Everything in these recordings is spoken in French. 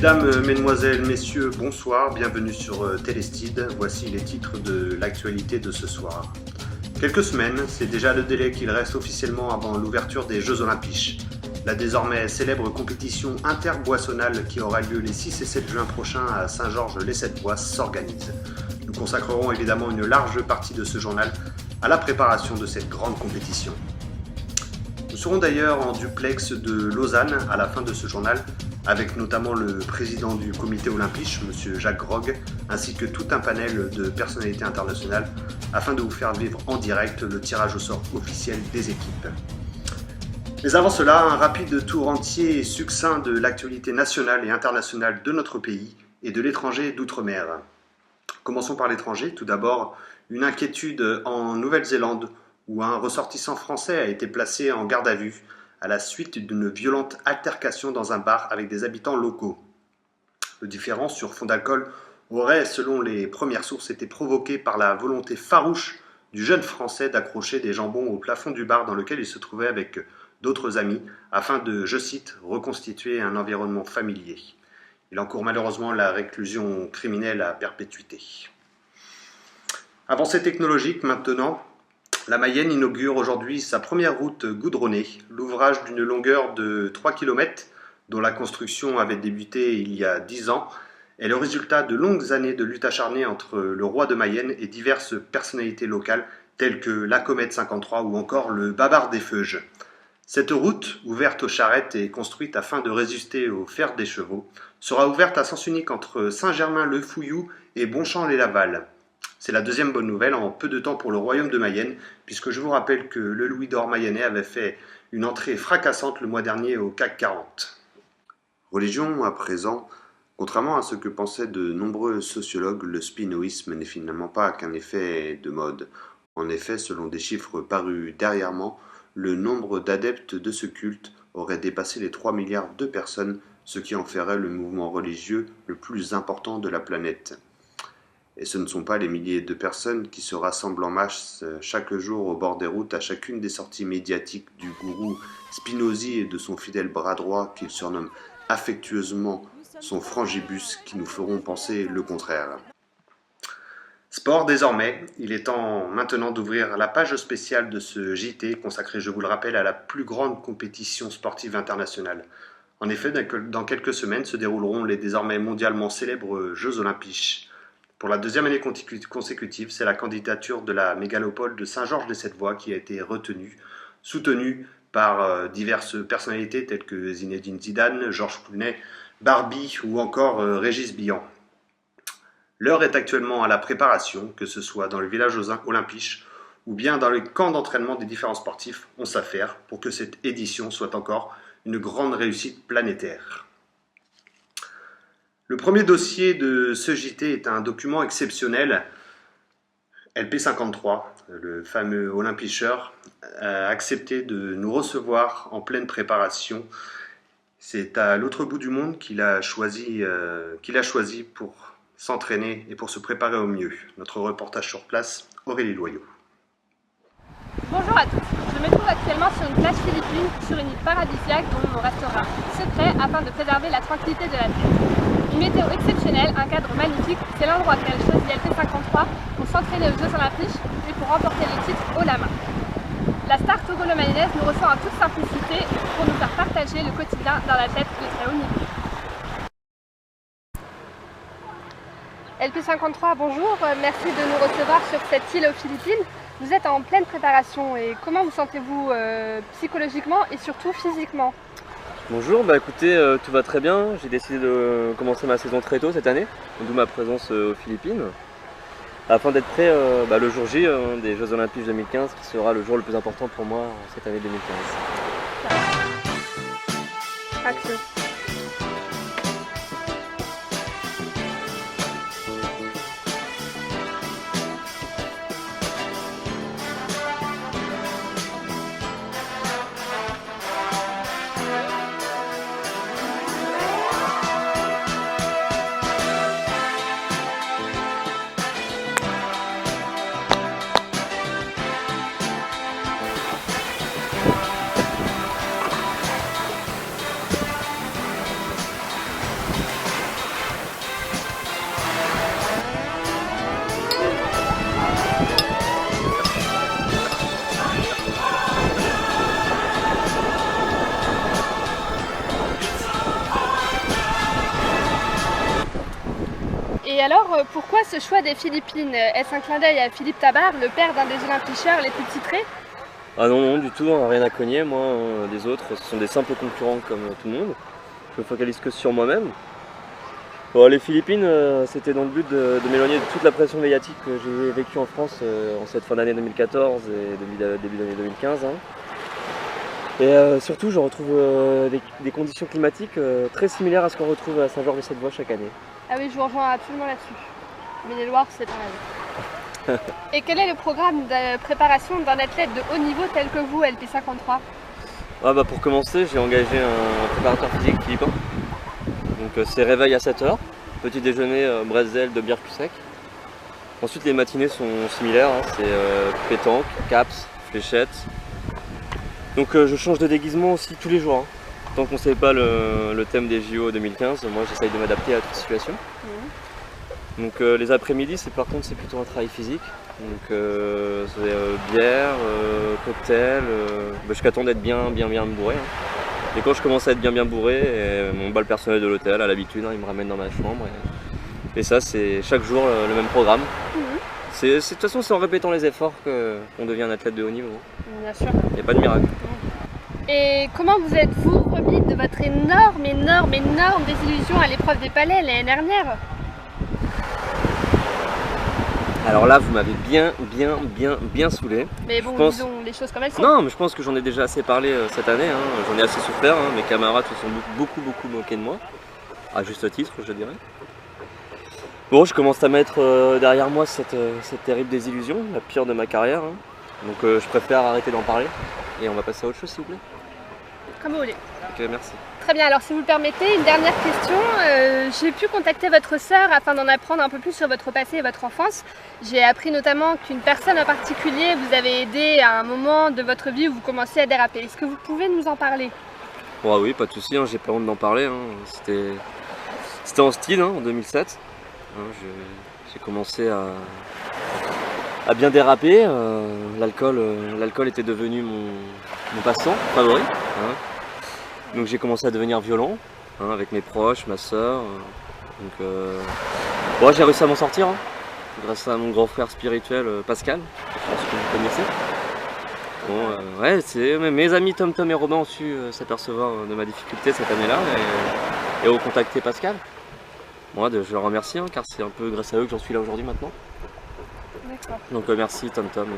Mesdames, Mesdemoiselles, Messieurs, bonsoir, bienvenue sur Télestide. Voici les titres de l'actualité de ce soir. Quelques semaines, c'est déjà le délai qu'il reste officiellement avant l'ouverture des Jeux Olympiques. La désormais célèbre compétition interboissonnale qui aura lieu les 6 et 7 juin prochains à Saint-Georges-lès-Cette-Boisse s'organise. Nous consacrerons évidemment une large partie de ce journal à la préparation de cette grande compétition. Nous serons d'ailleurs en duplex de Lausanne à la fin de ce journal, avec notamment le président du comité olympique, M. Jacques Grog, ainsi que tout un panel de personnalités internationales, afin de vous faire vivre en direct le tirage au sort officiel des équipes. Mais avant cela, un rapide tour entier et succinct de l'actualité nationale et internationale de notre pays et de l'étranger d'outre-mer. Commençons par l'étranger. Tout d'abord, une inquiétude en Nouvelle-Zélande, où un ressortissant français a été placé en garde à vue à la suite d'une violente altercation dans un bar avec des habitants locaux. Le différend sur fond d'alcool aurait, selon les premières sources, été provoqué par la volonté farouche du jeune Français d'accrocher des jambons au plafond du bar dans lequel il se trouvait avec d'autres amis, afin de, je cite, reconstituer un environnement familier. Il encourt malheureusement la réclusion criminelle à perpétuité. Avancée technologique maintenant. La Mayenne inaugure aujourd'hui sa première route goudronnée. L'ouvrage d'une longueur de 3 km, dont la construction avait débuté il y a 10 ans, est le résultat de longues années de lutte acharnée entre le roi de Mayenne et diverses personnalités locales, telles que la Comète 53 ou encore le Babar des Feuges. Cette route, ouverte aux charrettes et construite afin de résister au fer des chevaux, sera ouverte à sens unique entre Saint-Germain-le-Fouillou et Bonchamp-les-Laval. C'est la deuxième bonne nouvelle en peu de temps pour le royaume de Mayenne, puisque je vous rappelle que le louis d'or mayennais avait fait une entrée fracassante le mois dernier au CAC 40. Religion à présent. Contrairement à ce que pensaient de nombreux sociologues, le spinoïsme n'est finalement pas qu'un effet de mode. En effet, selon des chiffres parus dernièrement, le nombre d'adeptes de ce culte aurait dépassé les 3 milliards de personnes, ce qui en ferait le mouvement religieux le plus important de la planète. Et ce ne sont pas les milliers de personnes qui se rassemblent en masse chaque jour au bord des routes à chacune des sorties médiatiques du gourou Spinozzi et de son fidèle bras droit qu'il surnomme affectueusement son frangibus qui nous feront penser le contraire. Sport désormais, il est temps maintenant d'ouvrir la page spéciale de ce JT consacré, je vous le rappelle, à la plus grande compétition sportive internationale. En effet, dans quelques semaines se dérouleront les désormais mondialement célèbres Jeux Olympiques. Pour la deuxième année consécutive, c'est la candidature de la mégalopole de Saint-Georges-lès-Cette-Boisse qui a été retenue, soutenue par diverses personnalités telles que Zinedine Zidane, Georges Clooney, Barbie ou encore Régis Bihan. L'heure est actuellement à la préparation, que ce soit dans le village olympique ou bien dans les camps d'entraînement des différents sportifs, on s'affaire pour que cette édition soit encore une grande réussite planétaire. Le premier dossier de ce JT est un document exceptionnel. LP53, le fameux olympicheur, a accepté de nous recevoir en pleine préparation. C'est à l'autre bout du monde qu'il a choisi pour s'entraîner et pour se préparer au mieux. Notre reportage sur place, Aurélie Loyau. Bonjour à tous, je me trouve actuellement sur une plage philippine, sur une île paradisiaque dont le nom restera secret afin de préserver la tranquillité de la Terre. Une météo exceptionnelle, un cadre magnifique, c'est l'endroit qu'elle choisit LP53 pour s'entraîner aux Jeux Olympiques et pour remporter les titres haut la main. La star togolo-mayonnaise nous reçoit en toute simplicité pour nous faire partager le quotidien d'un athlète de très haut niveau. LP53, bonjour, merci de nous recevoir sur cette île aux Philippines. Vous êtes en pleine préparation et comment vous sentez-vous psychologiquement et surtout physiquement? Bonjour, écoutez, tout va très bien. J'ai décidé de commencer ma saison très tôt cette année, d'où ma présence aux Philippines, afin d'être prêt le jour J des Jeux Olympiques 2015, qui sera le jour le plus important pour moi cette année 2015. Action. alors, pourquoi ce choix des Philippines? Est-ce un clin d'œil à Philippe Tabard, le père d'un des olympicheurs les plus titrés? Ah non, non, du tout, hein, rien à cogner, moi, des autres, ce sont des simples concurrents comme tout le monde. Je me focalise que sur moi-même. Bon, les Philippines, c'était dans le but de m'éloigner de toute la pression médiatique que j'ai vécue en France en cette fin d'année 2014 et début d'année 2015. Hein. Et surtout, je retrouve des conditions climatiques très similaires à ce qu'on retrouve à Saint-Georges-de-Cette-Voie chaque année. Ah oui, je vous rejoins absolument là-dessus. Mais les Loirs, c'est pareil. Et quel est le programme de préparation d'un athlète de haut niveau tel que vous, LP53? Ah bah pour commencer, j'ai engagé un préparateur physique philippin. Donc c'est réveil à 7 h, petit déjeuner bretzel de bière cul sec. Ensuite les matinées sont similaires, hein, c'est pétanque, caps, fléchettes. Donc je change de déguisement aussi tous les jours. Hein. Tant qu'on ne sait pas le thème des JO 2015, moi j'essaye de m'adapter à toute situation. Donc les après-midi, par contre c'est plutôt un travail physique. Donc c'est bière, cocktail, jusqu'à temps d'être bien bourré. Hein. Et quand je commence à être bien bourré, mon bal personnel de l'hôtel, à l'habitude, hein, il me ramène dans ma chambre. Et ça, c'est chaque jour le même programme. De toute façon, c'est en répétant les efforts qu'on devient un athlète de haut niveau. Bien sûr. Il n'y a pas de miracle. Et comment vous êtes-vous remis de votre énorme désillusion à l'épreuve des palais l'année dernière? Alors là, vous m'avez bien saulé. Mais bon, disons les choses comme elles sont. Non, mais je pense que j'en ai déjà assez parlé cette année. Hein. J'en ai assez souffert. Hein. Mes camarades se sont beaucoup moqués de moi. À juste titre, je dirais. Bon, je commence à mettre derrière moi cette terrible désillusion, la pire de ma carrière. Hein. Donc je préfère arrêter d'en parler. Et on va passer à autre chose, s'il vous plaît. Comme vous voulez. Ok, merci. Très bien, alors si vous le permettez, une dernière question. J'ai pu contacter votre sœur afin d'en apprendre un peu plus sur votre passé et votre enfance. J'ai appris notamment qu'une personne en particulier vous avait aidé à un moment de votre vie où vous commenciez à déraper. Est-ce que vous pouvez nous en parler? Oh, oui, pas de souci, hein, j'ai pas honte d'en parler. Hein. C'était en style, hein, en 2007. Hein, j'ai commencé à bien déraper. L'alcool était devenu mon passe-temps favori. Hein. Donc j'ai commencé à devenir violent, hein, avec mes proches, ma soeur. Bon, j'ai réussi à m'en sortir, hein, grâce à mon grand frère spirituel Pascal, je pense que vous connaissez. Bon, ouais, mes amis Tom et Robin ont su s'apercevoir de ma difficulté cette année-là et ont contacté Pascal. Moi, je leur remercie, hein, car c'est un peu grâce à eux que j'en suis là aujourd'hui maintenant. D'accord. Donc merci Tom et Robin.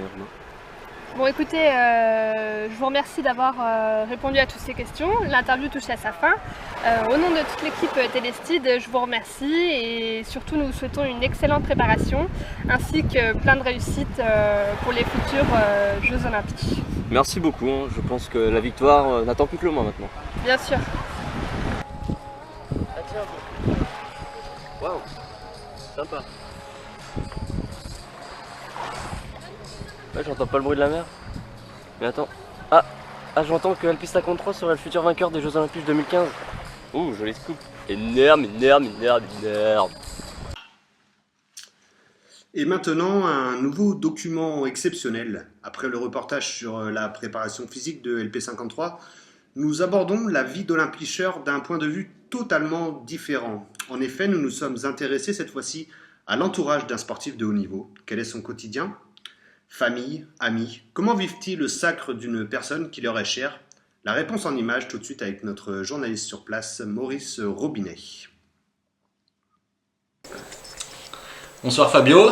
Bon écoutez, je vous remercie d'avoir répondu à toutes ces questions. L'interview touche à sa fin. Au nom de toute l'équipe Télestide, je vous remercie et surtout nous vous souhaitons une excellente préparation ainsi que plein de réussites pour les futurs Jeux Olympiques. Merci beaucoup, hein. Je pense que la victoire n'attend plus que le moi maintenant. Bien sûr. Ah tiens, waouh, sympa. Ouais, j'entends pas le bruit de la mer. Mais attends. Ah, j'entends que LP53 serait le futur vainqueur des Jeux Olympiques 2015. Ouh, joli scoop. Énorme. Et maintenant, un nouveau document exceptionnel. Après le reportage sur la préparation physique de LP53, nous abordons la vie d'olympicheur d'un point de vue totalement différent. En effet, nous nous sommes intéressés cette fois-ci à l'entourage d'un sportif de haut niveau. Quel est son quotidien ? Famille, amis, comment vivent-ils le sacre d'une personne qui leur est chère? La réponse en images tout de suite avec notre journaliste sur place, Maurice Robinet. Bonsoir Fabio.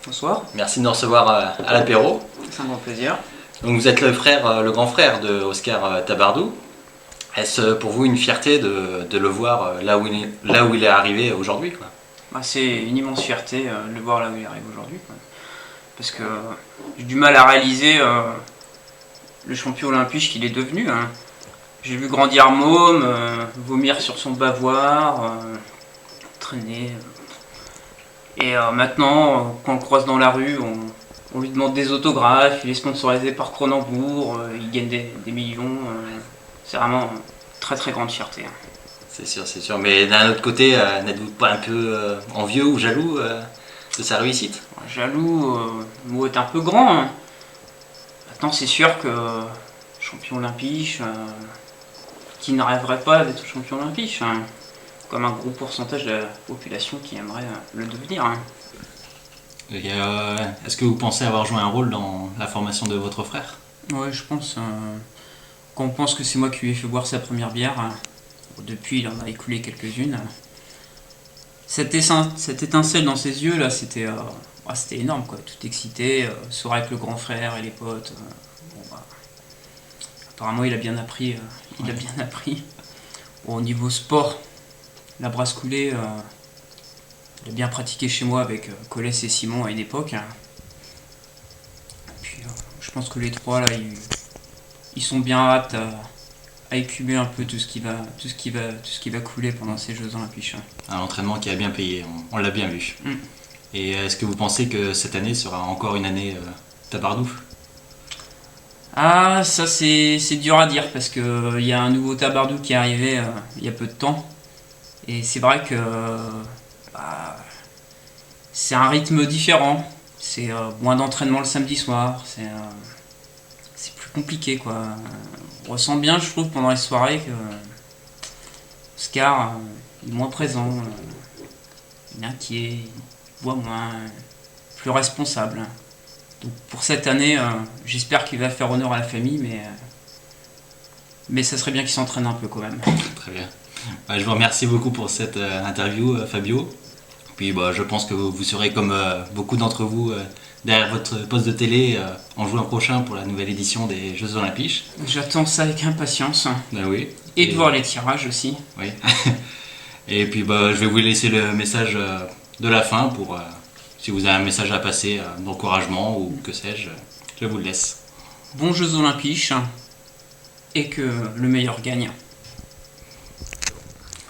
Bonsoir. Merci de nous recevoir à l'apéro. C'est un grand plaisir. Donc vous êtes le grand frère de Oscar Tabardou. Est-ce pour vous une fierté de le voir là où il est arrivé aujourd'hui, quoi? Bah, c'est une immense fierté de le voir là où il arrive aujourd'hui, quoi. Parce que j'ai du mal à réaliser le champion olympique qu'il est devenu. Hein. J'ai vu grandir môme, vomir sur son bavoir, traîner. Et maintenant, quand on le croise dans la rue, on lui demande des autographes, il est sponsorisé par Cronenbourg, il gagne des millions. C'est vraiment une très très grande fierté. Hein. C'est sûr. Mais d'un autre côté, n'êtes-vous pas un peu envieux ou jaloux de sa réussite? Jaloux, le mot est un peu grand. Hein. Maintenant, c'est sûr que champion olympique, qui ne rêverait pas d'être champion olympique, hein. quand même un gros pourcentage de la population qui aimerait le devenir. Hein. Et, est-ce que vous pensez avoir joué un rôle dans la formation de votre frère? Ouais, je pense. Quand on pense que c'est moi qui lui ai fait boire sa première bière, depuis il en a écoulé quelques-unes. Cette étincelle dans ses yeux là, c'était énorme quoi, tout excité, soirée avec le grand frère et les potes. Apparemment il a bien appris. Bon, au niveau sport, la brasse coulée, il a bien pratiqué chez moi avec Colès et Simon à une époque. Et puis je pense que les trois là, ils sont bien aptes à écumer un peu tout ce qui va couler pendant ces Jeux Olympiques. Un entraînement qui a bien payé, on l'a bien vu. Et est-ce que vous pensez que cette année sera encore une année Tabardou? Ah, ça c'est dur à dire parce que il y a un nouveau Tabardou qui est arrivé il y a peu de temps. Et c'est vrai que c'est un rythme différent. C'est moins d'entraînement le samedi soir. C'est plus compliqué quoi. On ressent bien, je trouve, pendant les soirées que Oscar est moins présent. Il est inquiet, il boit moins, plus responsable. Donc pour cette année, j'espère qu'il va faire honneur à la famille, mais ça serait bien qu'il s'entraîne un peu quand même. Très bien. Je vous remercie beaucoup pour cette interview, Fabio. Puis je pense que vous serez comme beaucoup d'entre vous derrière votre poste de télé en juin prochain pour la nouvelle édition des Jeux Olympiques. J'attends ça avec impatience. Ben oui. Et de voir les tirages aussi. Oui. Et puis je vais vous laisser le message de la fin pour si vous avez un message à passer d'encouragement ou que sais-je, je vous le laisse. Bons Jeux Olympiques et que le meilleur gagne.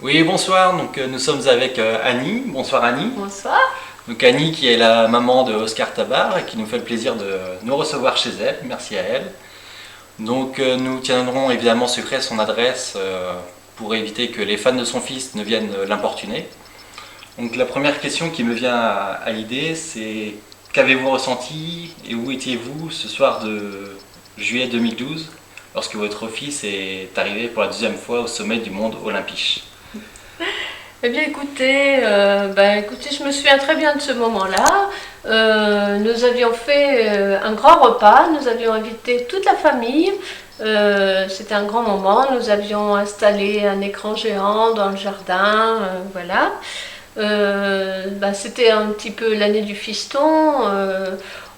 Oui, bonsoir. Donc nous sommes avec Annie. Bonsoir Annie. Bonsoir. Donc Annie qui est la maman de Oscar Tabar et qui nous fait le plaisir de nous recevoir chez elle. Merci à elle. Donc nous tiendrons évidemment secret son adresse pour éviter que les fans de son fils ne viennent l'importuner. Donc la première question qui me vient à l'idée, c'est qu'avez-vous ressenti et où étiez-vous ce soir de juillet 2012 lorsque votre fils est arrivé pour la deuxième fois au sommet du monde olympique? Eh bien écoutez, je me souviens très bien de ce moment-là. Nous avions fait un grand repas, nous avions invité toute la famille. C'était un grand moment, nous avions installé un écran géant dans le jardin, voilà. C'était un petit peu l'année du fiston,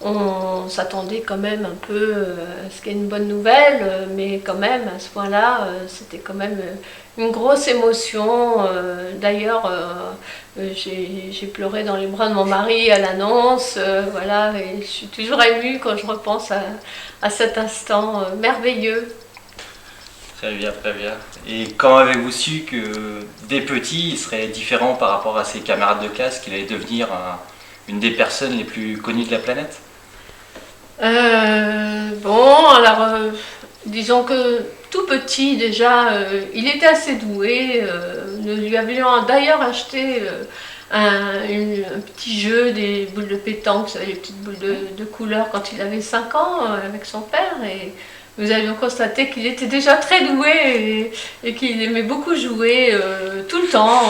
on s'attendait quand même un peu à ce qu'il y ait une bonne nouvelle, mais quand même à ce point-là, c'était quand même une grosse émotion. D'ailleurs, j'ai pleuré dans les bras de mon mari à l'annonce, voilà, et je suis toujours émue quand je repense à cet instant merveilleux. Très bien, très bien. Et quand avez-vous su que dès petit, il serait différent par rapport à ses camarades de classe, qu'il allait devenir une des personnes les plus connues de la planète? Disons que tout petit déjà, il était assez doué. Nous lui avions d'ailleurs acheté un petit jeu, des boules de pétanque, vous savez, les petites boules de couleur quand il avait 5 ans avec son père. Et nous avions constaté qu'il était déjà très doué et qu'il aimait beaucoup jouer tout le temps,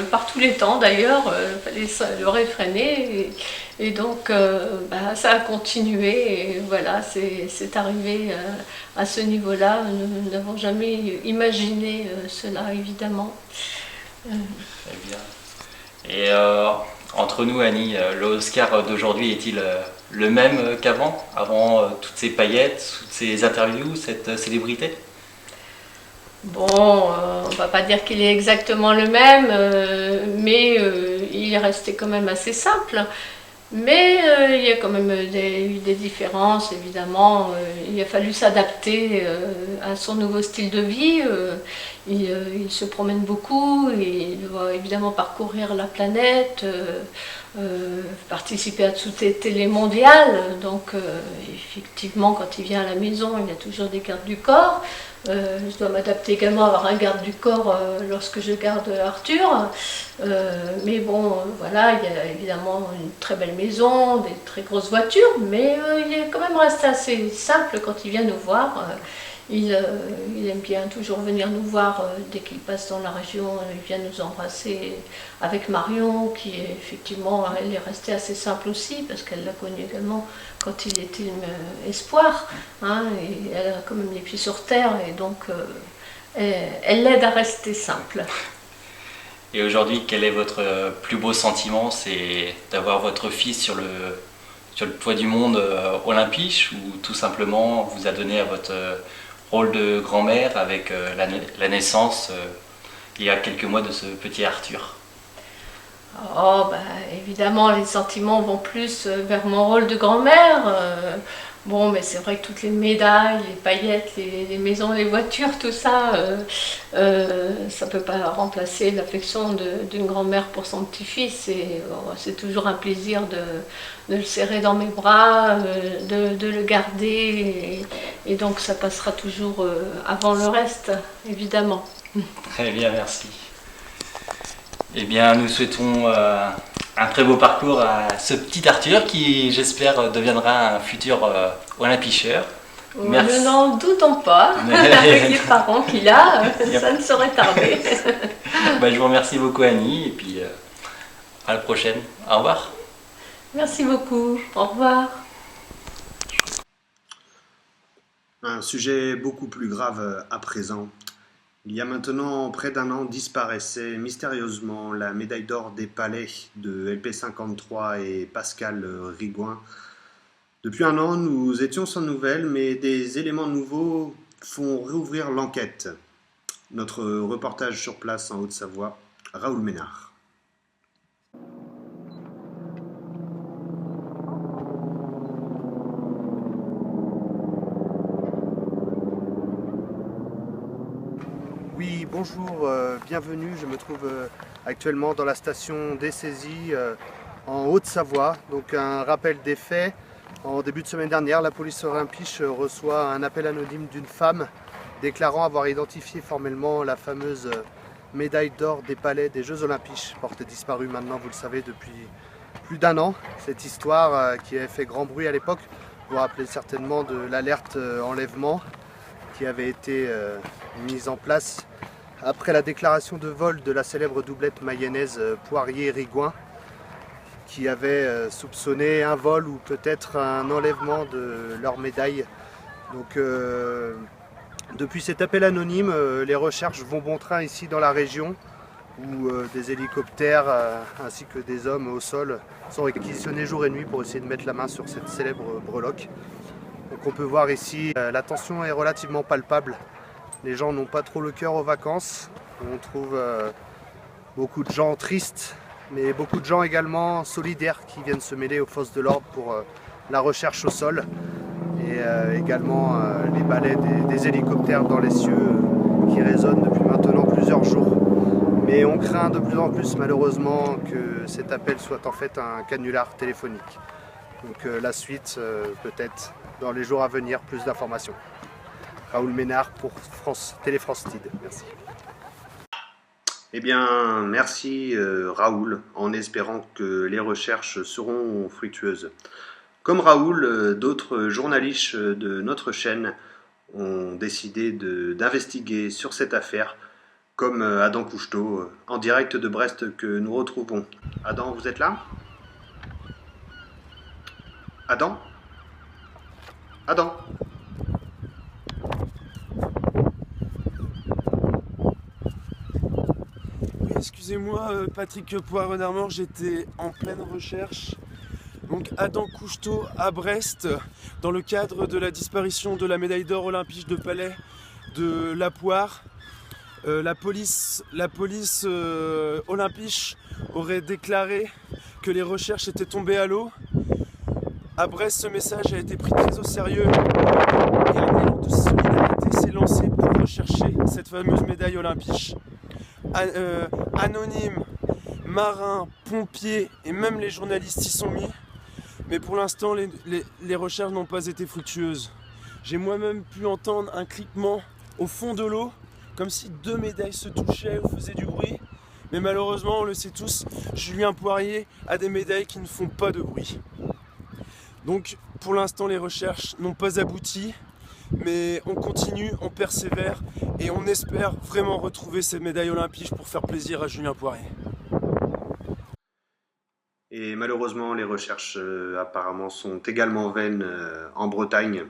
par tous les temps d'ailleurs, il fallait le réfréner. Et donc ça a continué et voilà, c'est arrivé à ce niveau-là. Nous n'avons jamais imaginé cela, évidemment. Très bien. Et entre nous, Annie, le Oscar d'aujourd'hui est-il le même qu'avant, avant toutes ces paillettes, toutes ces interviews, cette célébrité? Bon, on ne va pas dire qu'il est exactement le même, mais il est resté quand même assez simple. Mais il y a quand même eu des différences, évidemment. Il a fallu s'adapter à son nouveau style de vie. Il se promène beaucoup, il doit évidemment parcourir la planète, participer à toutes les télés mondiales. Donc effectivement, quand il vient à la maison, il y a toujours des gardes du corps. Je dois m'adapter également à avoir un garde du corps lorsque je garde Arthur. Mais bon, voilà, il y a évidemment une très belle maison, des très grosses voitures, mais il est quand même resté assez simple quand il vient nous voir. Il aime bien toujours venir nous voir dès qu'il passe dans la région. Il vient nous embrasser avec Marion, qui est effectivement, elle est restée assez simple aussi, parce qu'elle l'a connu également quand il était espoir. Hein, et elle a quand même les pieds sur terre, et donc elle l'aide à rester simple. Et aujourd'hui, quel est votre plus beau sentiment? C'est d'avoir votre fils sur le toit du monde olympique, ou tout simplement vous a donné à votre rôle de grand-mère avec la naissance il y a quelques mois de ce petit Arthur? Oh, bah, évidemment, les sentiments vont plus vers mon rôle de grand-mère. Bon, mais c'est vrai que toutes les médailles, les paillettes, les maisons, les voitures, tout ça, ça peut pas remplacer l'affection d'une grand-mère pour son petit-fils. Et c'est toujours un plaisir de le serrer dans mes bras, de le garder. Et donc ça passera toujours avant le reste, évidemment. Très bien, merci. Eh bien, nous souhaitons un très beau parcours à ce petit Arthur qui, j'espère, deviendra un futur olympicheur. Merci. Nous n'en doutons pas, avec les parents qu'il a, ça ne saurait tarder. Je vous remercie beaucoup, Annie, et puis à la prochaine. Au revoir. Merci beaucoup, au revoir. Un sujet beaucoup plus grave à présent. Il y a maintenant près d'un an disparaissait mystérieusement la médaille d'or des palais de LP53 et Pascal Rigouin. Depuis un an, nous étions sans nouvelles, mais des éléments nouveaux font rouvrir l'enquête. Notre reportage sur place en Haute-Savoie, Raoul Ménard. Oui, bonjour, bienvenue. Je me trouve actuellement dans la station des saisies en Haute-Savoie. Donc un rappel des faits. En début de semaine dernière, la police olympique reçoit un appel anonyme d'une femme déclarant avoir identifié formellement la fameuse médaille d'or des palais des Jeux Olympiques, portée disparue maintenant, vous le savez, depuis plus d'un an. Cette histoire qui avait fait grand bruit à l'époque, vous vous rappelez certainement de l'alerte enlèvement qui avait été mise en place après la déclaration de vol de la célèbre doublette mayonnaise Poirier-Rigouin, qui avait soupçonné un vol ou peut-être un enlèvement de leur médaille. Donc depuis cet appel anonyme, les recherches vont bon train ici dans la région, où des hélicoptères ainsi que des hommes au sol sont réquisitionnés jour et nuit pour essayer de mettre la main sur cette célèbre breloque. Donc on peut voir ici, la tension est relativement palpable. Les gens n'ont pas trop le cœur aux vacances. On trouve beaucoup de gens tristes, mais beaucoup de gens également solidaires qui viennent se mêler aux forces de l'ordre pour la recherche au sol. Et également les balais des hélicoptères dans les cieux qui résonnent depuis maintenant plusieurs jours. Mais on craint de plus en plus malheureusement que cet appel soit en fait un canular téléphonique. Donc la suite peut-être dans les jours à venir, plus d'informations. Raoul Ménard pour Télé France TID. Merci. Eh bien, merci Raoul, en espérant que les recherches seront fructueuses. Comme Raoul, d'autres journalistes de notre chaîne ont décidé d'investiguer sur cette affaire, comme Adam Cousteau, en direct de Brest que nous retrouvons. Adam, vous êtes là? Adam? Adam? Excusez-moi, Patrick Poiret-Renard, j'étais en pleine recherche. Donc Adam Cousteau à Brest, dans le cadre de la disparition de la médaille d'or olympique de palais de La Poire. La police olympique aurait déclaré que les recherches étaient tombées à l'eau. À Brest, ce message a été pris très au sérieux et un élan de solidarité s'est lancé pour rechercher cette fameuse médaille olympique. Anonymes, marins, pompiers et même les journalistes y sont mis. Mais pour l'instant, les recherches n'ont pas été fructueuses. J'ai moi-même pu entendre un cliquement au fond de l'eau, comme si deux médailles se touchaient ou faisaient du bruit. Mais malheureusement, on le sait tous, Julien Poirier a des médailles qui ne font pas de bruit. Donc pour l'instant, les recherches n'ont pas abouti. Mais on continue, on persévère et on espère vraiment retrouver ces médailles olympiques pour faire plaisir à Julien Poirier. Et malheureusement, les recherches apparemment sont également vaines en Bretagne,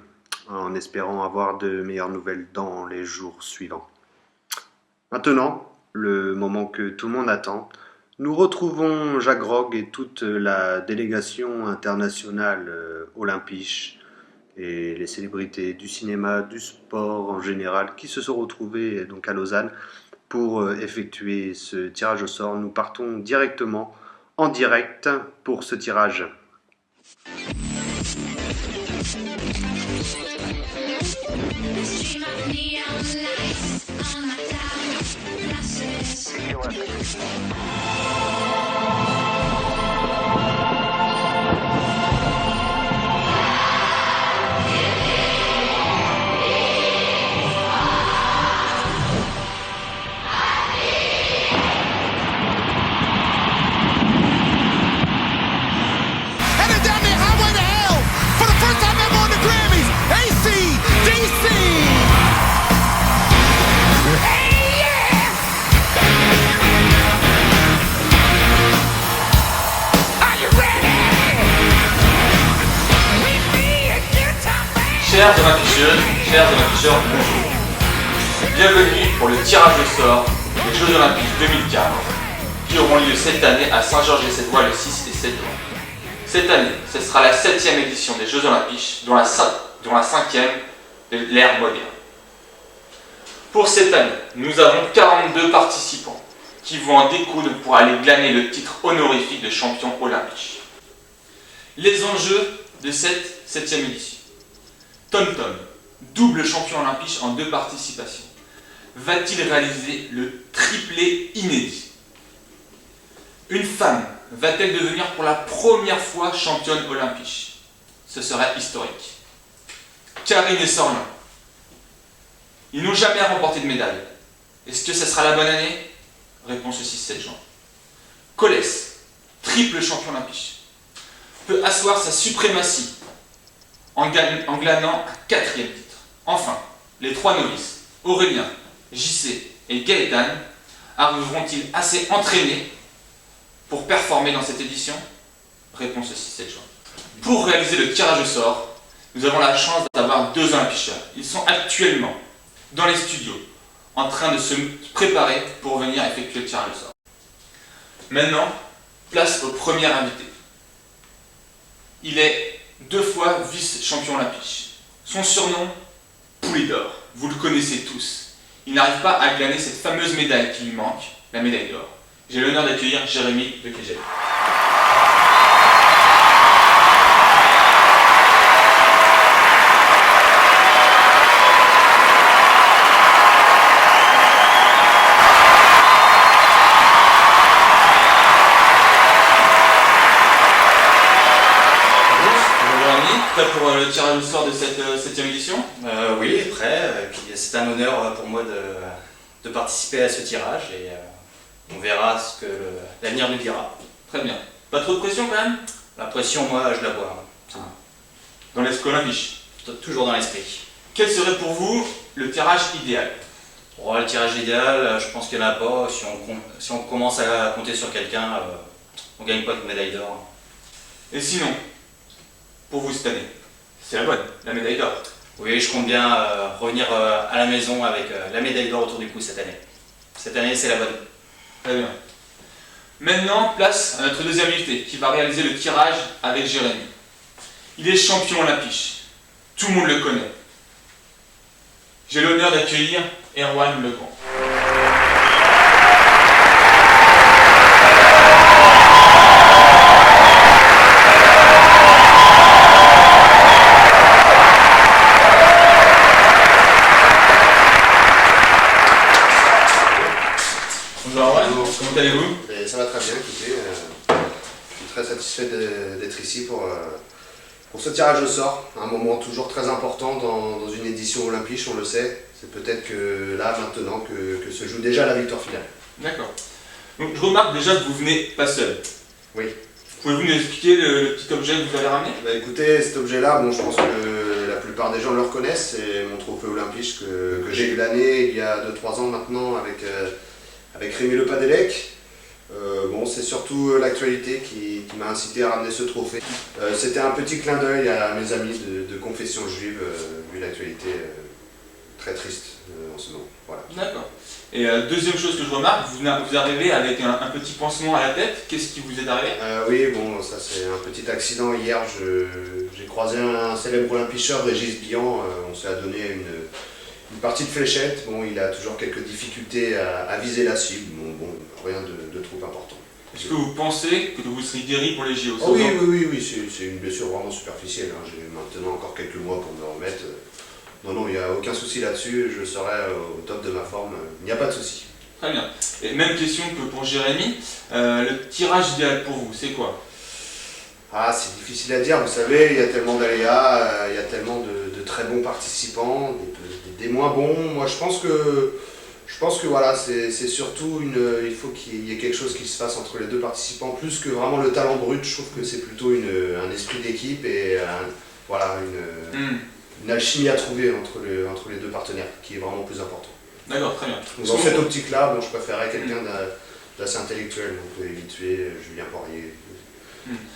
en espérant avoir de meilleures nouvelles dans les jours suivants. Maintenant, le moment que tout le monde attend, nous retrouvons Jacques Rogge et toute la délégation internationale olympique et les célébrités du cinéma, du sport en général, qui se sont retrouvées donc à Lausanne pour effectuer ce tirage au sort. Nous partons directement en direct pour ce tirage. Chers olympicheuses, chers olympicheurs, bonjour. Bienvenue pour le tirage au sort des Jeux Olympiques 2015 qui auront lieu cette année à Saint-Georges-et-Cette-Voix le 6 et 7 juin. Cette année, ce sera la 7e édition des Jeux Olympiques, dont la 5e de l'ère moderne. Pour cette année, nous avons 42 participants qui vont en découdre pour aller glaner le titre honorifique de champion olympique. Les enjeux de cette 7e édition. Tom Tom, double champion olympique en 2 participations. Va-t-il réaliser le triplé inédit? Une femme va-t-elle devenir pour la première fois championne olympique? Ce serait historique. Karine et Sorlin, ils n'ont jamais remporté de médaille. Est-ce que ce sera la bonne année? Réponse le 6-7 juin. Colès, triple champion olympique, peut asseoir sa suprématie en glanant un 4e titre. Enfin, les 3 novices, Aurélien, JC et Gaëtan, arriveront-ils assez entraînés pour performer dans cette édition? Réponse le 6-7 juin. Pour réaliser le tirage au sort, nous avons la chance d'avoir 2 olympicheurs. Ils sont actuellement dans les studios, en train de se préparer pour venir effectuer le tirage au sort. Maintenant, place au premier invité. Il est 2 fois vice-champion olympique. Son surnom, Poulet d'or. Vous le connaissez tous. Il n'arrive pas à glaner cette fameuse médaille qui lui manque, la médaille d'or. J'ai l'honneur d'accueillir Jérémy de Kegel. Prêt pour le tirage au sort de cette 7e édition? Oui, prêt. Et puis c'est un honneur pour moi de participer à ce tirage et on verra ce que l'avenir nous dira. Très bien. Pas trop de pression quand même? La pression, moi, je la vois. Dans l'esprit olympique? Toujours dans l'esprit. Quel serait pour vous le tirage idéal? Oh, le tirage idéal, je pense qu'il n'y en a pas. Si on commence à compter sur quelqu'un, on ne gagne pas de médaille d'or. Et sinon, pour vous cette année, c'est la bonne, la médaille d'or? Oui, je compte bien revenir à la maison avec la médaille d'or autour du cou cette année. Cette année, c'est la bonne. Très bien. Maintenant, place à notre deuxième invité qui va réaliser le tirage avec Jérémy. Il est champion olympique. Tout le monde le connaît. J'ai l'honneur d'accueillir Erwan Legrand. Bonjour Erwan, comment allez-vous? Ça va très bien, écoutez, je suis très satisfait d'être ici pour ce tirage au sort, un moment toujours très important dans une édition olympique, on le sait. C'est peut-être que là, maintenant, que se joue déjà la victoire finale. D'accord. Donc je remarque déjà que vous venez pas seul. Oui. Pouvez-vous nous expliquer le petit objet que vous avez ramené? Bah écoutez, cet objet-là, bon, je pense que la plupart des gens le reconnaissent, c'est mon trophée olympique que j'ai eu l'année il y a 2-3 ans maintenant avec Rémi Le Padelec. Bon, c'est surtout l'actualité qui m'a incité à ramener ce trophée. C'était un petit clin d'œil à mes amis de confession juive, vu l'actualité très triste en ce moment. Voilà. D'accord. Et deuxième chose que je remarque, vous arrivez avec un petit pansement à la tête. Qu'est-ce qui vous est arrivé? Oui, bon, ça c'est un petit accident. Hier, j'ai croisé un célèbre olympicheur, Régis Bihan. On s'est adonné à une partie de fléchette. Bon, il a toujours quelques difficultés à viser la cible. Bon, rien de trop important. Est-ce que vous pensez que vous serez guéri pour les JO? Oh, oui, c'est une blessure vraiment superficielle. Hein. J'ai maintenant encore quelques mois pour me remettre. Non, il n'y a aucun souci là-dessus, je serai au top de ma forme, il n'y a pas de souci. Très bien. Et même question que pour Jérémy, le tirage idéal pour vous, c'est quoi? Ah, c'est difficile à dire, vous savez, il y a tellement d'aléas, il y a tellement de très bons participants, des moins bons. Moi, je pense que voilà, c'est surtout il faut qu'il y ait quelque chose qui se fasse entre les deux participants, plus que vraiment le talent brut. Je trouve que c'est plutôt un esprit d'équipe et une alchimie à trouver entre les deux partenaires, qui est vraiment plus important. D'accord, très bien. Donc, dans cette optique-là, bon, je préférais quelqu'un d'assez intellectuel, donc éviter Julien Poirier.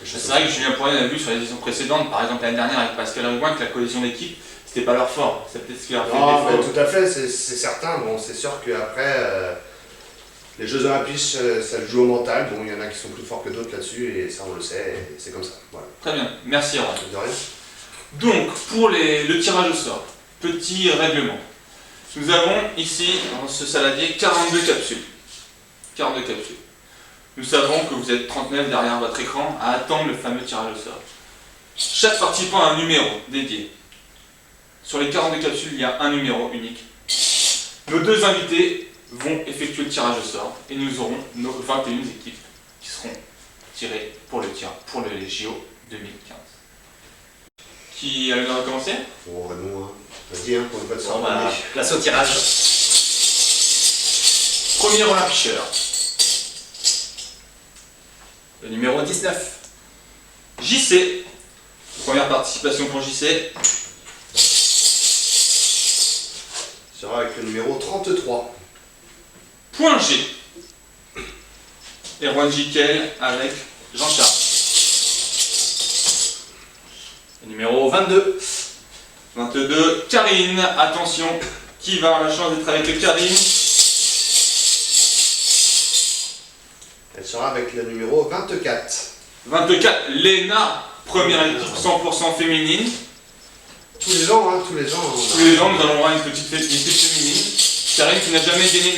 C'est vrai que Julien Poirier, on a vu sur les éditions précédentes, par exemple l'année dernière avec Pascal Rubin, que la cohésion d'équipe, c'était pas leur fort. C'est peut-être ce qui leur fait défaut. Tout à fait, c'est certain. Bon, c'est sûr qu'après, les Jeux Olympiques, ça se joue au mental. Bon, il y en a qui sont plus forts que d'autres là-dessus, et ça, on le sait, et c'est comme ça. Voilà. Très bien, merci Roland. De rien. Donc, pour le tirage au sort, petit règlement. Nous avons ici, dans ce saladier, 42 capsules. 42 capsules. Nous savons que vous êtes 39 derrière votre écran à attendre le fameux tirage au sort. Chaque participant a un numéro dédié. Sur les 42 capsules, il y a un numéro unique. Nos deux invités vont effectuer le tirage au sort et nous aurons nos 21 équipes qui seront tirées pour les JO 2015. Qui a l'honneur de commencer? Bon, Raymond, vas-y, pour ne pas te sortir. Place au tirage. Premier olympicheur. Le numéro 19. JC. Première participation pour JC. Sera avec le numéro 33. Point G. Erwan Jiquel avec Jean-Charles. Numéro 22. 22, Karine. Attention, qui va avoir la chance d'être avec Karine? Elle sera avec le numéro 24. 24, Léna. Première équipe 100% féminine. Tous les ans, tous les ans. Tous les ans, nous allons avoir une petite équipe féminine. Karine qui n'a jamais gagné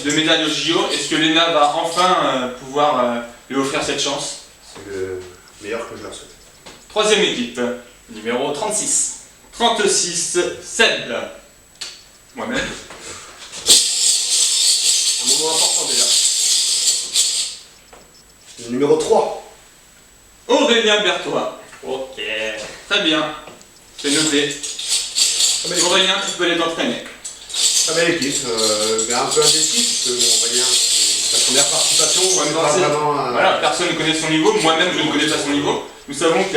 de médaille au JO. Est-ce que Léna va enfin pouvoir lui offrir cette chance? C'est le meilleur que je leur souhaite. Troisième équipe. Numéro 36. 36, Seb. Moi-même. Un moment important déjà. Le numéro 3. Aurélien Berthois. Ok. Très bien. C'est noté. Aurélien, tu peux aller t'entraîner. Très belle équipe. Un peu indécis, puisque bon, Aurélien, c'est sa première participation. Voilà, personne ne connaît son niveau. Moi-même, je ne connais pas son niveau. Nous savons qu'il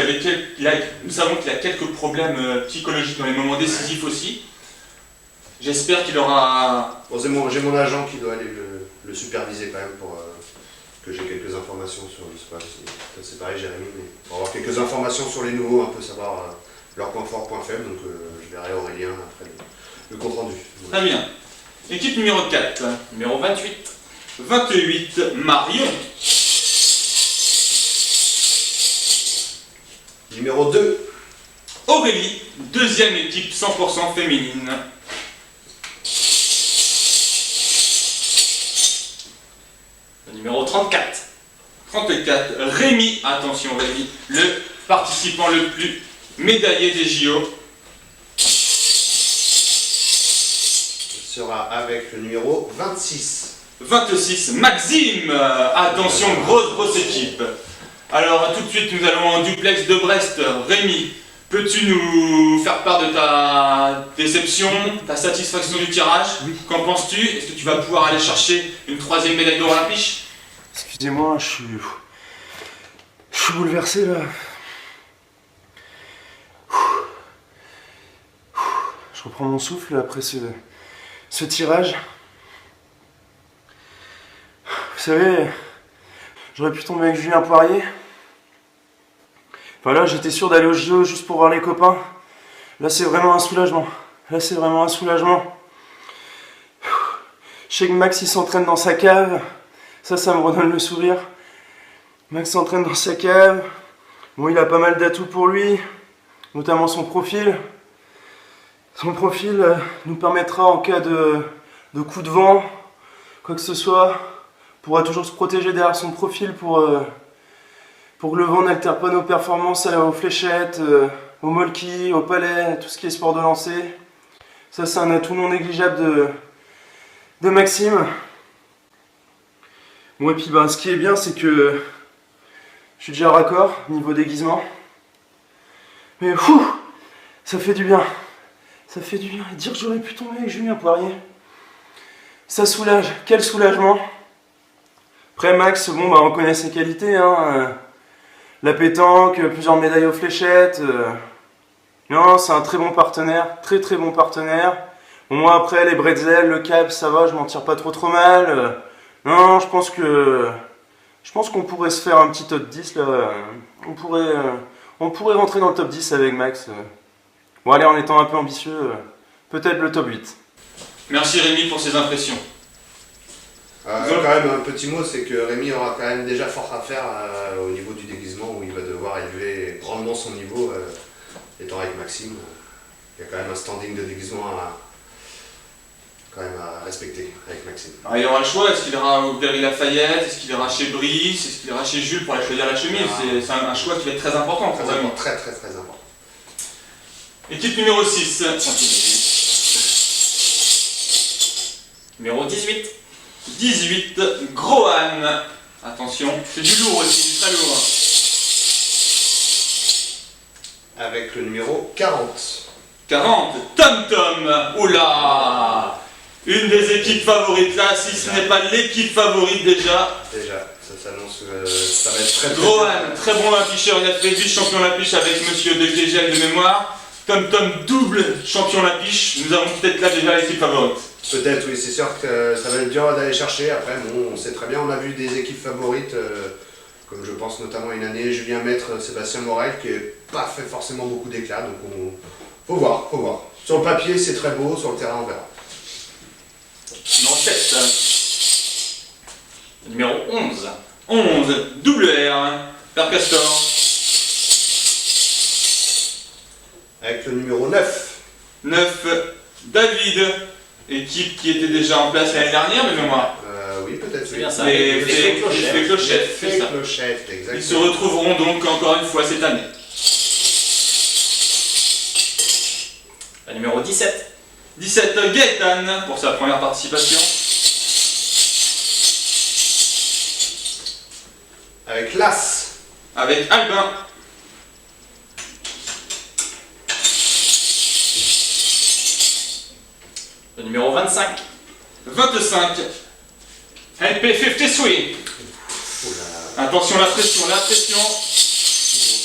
a quelques problèmes psychologiques dans les moments décisifs aussi. J'espère qu'il aura... Bon, j'ai mon agent qui doit aller le superviser quand même pour que j'ai quelques informations sur... C'est pareil, Jérémy, mais pour avoir quelques informations sur les nouveaux, un peu savoir leurs points forts, points faibles. Donc je verrai Aurélien après le compte rendu. Très bien. Équipe numéro 4. Numéro 28. 28, Marion. Numéro 2. Aurélie, deuxième équipe 100% féminine. Le numéro 34. 34, Rémi. Attention Rémi, le participant le plus médaillé des JO. Il sera avec le numéro 26. 26, Maxime. Attention, grosse équipe. Alors tout de suite, nous allons en duplex de Brest. Rémi, peux-tu nous faire part de ta déception, ta satisfaction du tirage? Oui. Qu'en penses-tu? Est-ce que tu vas pouvoir aller chercher une 3e médaille d'or olympique? Excusez-moi, Je suis bouleversé là. Je reprends mon souffle après ce tirage. Vous savez, j'aurais pu tomber avec Julien Poirier. Enfin là, j'étais sûr d'aller au JO juste pour voir les copains. Là, c'est vraiment un soulagement. Là, c'est vraiment un soulagement. Je sais que Max, il s'entraîne dans sa cave. Ça me redonne le sourire. Max s'entraîne dans sa cave. Bon, il a pas mal d'atouts pour lui, notamment son profil. Son profil nous permettra, en cas de coup de vent, quoi que ce soit, pourra toujours se protéger derrière son profil pour que le vent n'altère pas nos performances aux fléchettes, au molki, au palais, tout ce qui est sport de lancer. Ça, c'est un atout non négligeable de Maxime. Bon, et puis ce qui est bien, c'est que je suis déjà raccord niveau déguisement. Mais ça fait du bien. Ça fait du bien. Et dire que j'aurais pu tomber avec Julien Poirier, ça soulage. Quel soulagement. Après Max, on connaît ses qualités, hein. La pétanque, plusieurs médailles aux fléchettes. Non, c'est un très bon partenaire, très très bon partenaire. Bon, moi après, les bretzels, le cap, ça va, je m'en tire pas trop mal. Non, je pense qu'on pourrait se faire un petit top 10 là. On pourrait rentrer dans le top 10 avec Max. Bon allez, en étant un peu ambitieux, peut-être le top 8. Merci Rémi pour ces impressions. Quand même un petit mot, c'est que Rémi aura quand même déjà fort à faire au niveau du déguisement, où il va devoir élever grandement son niveau, étant avec Maxime. Il y a quand même un standing de déguisement à respecter avec Maxime. Alors, il aura le choix, est-ce qu'il ira au Galerie Lafayette, est-ce qu'il ira chez Brice, est-ce qu'il ira chez Jules pour aller choisir la chemise? C'est un choix qui va être très important. Très important. Équipe numéro 6. Numéro 18. 18, Grohan. Attention, c'est du lourd aussi, du très lourd. Avec le numéro 40. 40, Tom Tom. Oula, une des équipes favorites là, si ce n'est pas l'équipe favorite déjà. Déjà, ça s'annonce, ça va être très Grohan, très bon olympicheur, il a fait vice-champion olympique avec monsieur De Kegel de mémoire. Tom Tom, double champion olympique, nous avons peut-être là déjà l'équipe favorite. Peut-être, oui, c'est sûr que ça va être dur d'aller chercher. Après, on sait très bien, on a vu des équipes favorites, comme je pense notamment une année, Julien Maître, Sébastien Morel, qui n'a pas fait forcément beaucoup d'éclat. Donc, faut voir. Sur le papier, c'est très beau, sur le terrain, on verra. Numéro 7. Numéro 11. 11, WR, Père Castor. Avec le numéro 9. 9, David. Équipe qui était déjà en place l'année dernière, mais mémoire. Oui, peut-être. C'est bien ça. Les Clochettes, c'est ça. Clochettes, exactement. Ils se retrouveront donc encore une fois cette année. La numéro 17. 17, Gaëtan pour sa première participation. Avec l'As. Avec Albin. Le numéro 25. 25, LP53. Attention, la pression.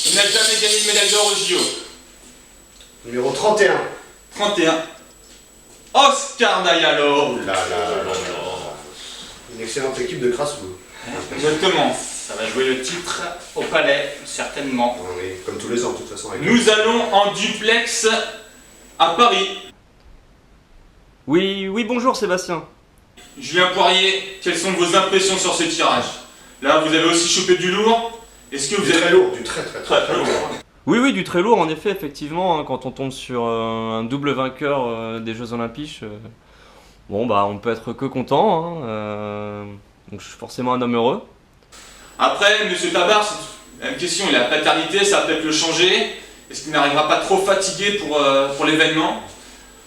Il n'a jamais gagné une médaille d'or au JO. Numéro 31. 31, Oscar Diallo. Une excellente équipe de Crassou. Exactement. Ça va jouer le titre au palais, certainement. Oui, comme tous les ans, de toute façon. Nous allons en duplex à Paris. Oui, bonjour Sébastien. Julien Poirier, quelles sont vos impressions sur ce tirage? Là, vous avez aussi chopé du lourd. Est-ce que vous avez... Très lourd, du très lourd. Oui, du très lourd en effet, effectivement, hein, quand on tombe sur un double vainqueur des Jeux Olympiques, on peut être que content, hein, donc je suis forcément un homme heureux. Après, monsieur Tabar, c'est une question, il a la paternité, ça va peut-être le changer. Est-ce qu'il n'arrivera pas trop fatigué pour l'événement?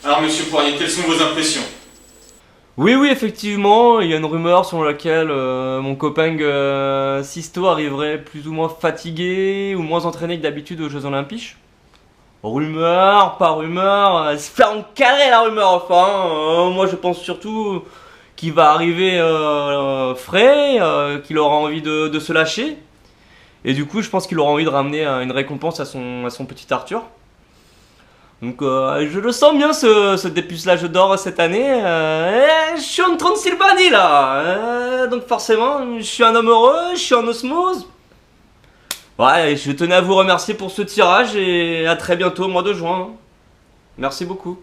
Alors monsieur Poirier, quelles sont vos impressions? Oui, effectivement, il y a une rumeur selon laquelle mon copain Sisto arriverait plus ou moins fatigué ou moins entraîné que d'habitude aux Jeux Olympiques. Rumeur, pas rumeur, c'est faire encadrer la rumeur enfin. Moi je pense surtout qu'il va arriver frais, qu'il aura envie de se lâcher Et du coup, je pense qu'il aura envie de ramener une récompense à son petit Arthur. Donc je le sens bien ce dépucelage d'or cette année. Je suis en Transylvanie là. Donc forcément, je suis un homme heureux, je suis en osmose. Ouais, je tenais à vous remercier pour ce tirage et à très bientôt au mois de juin. Merci beaucoup.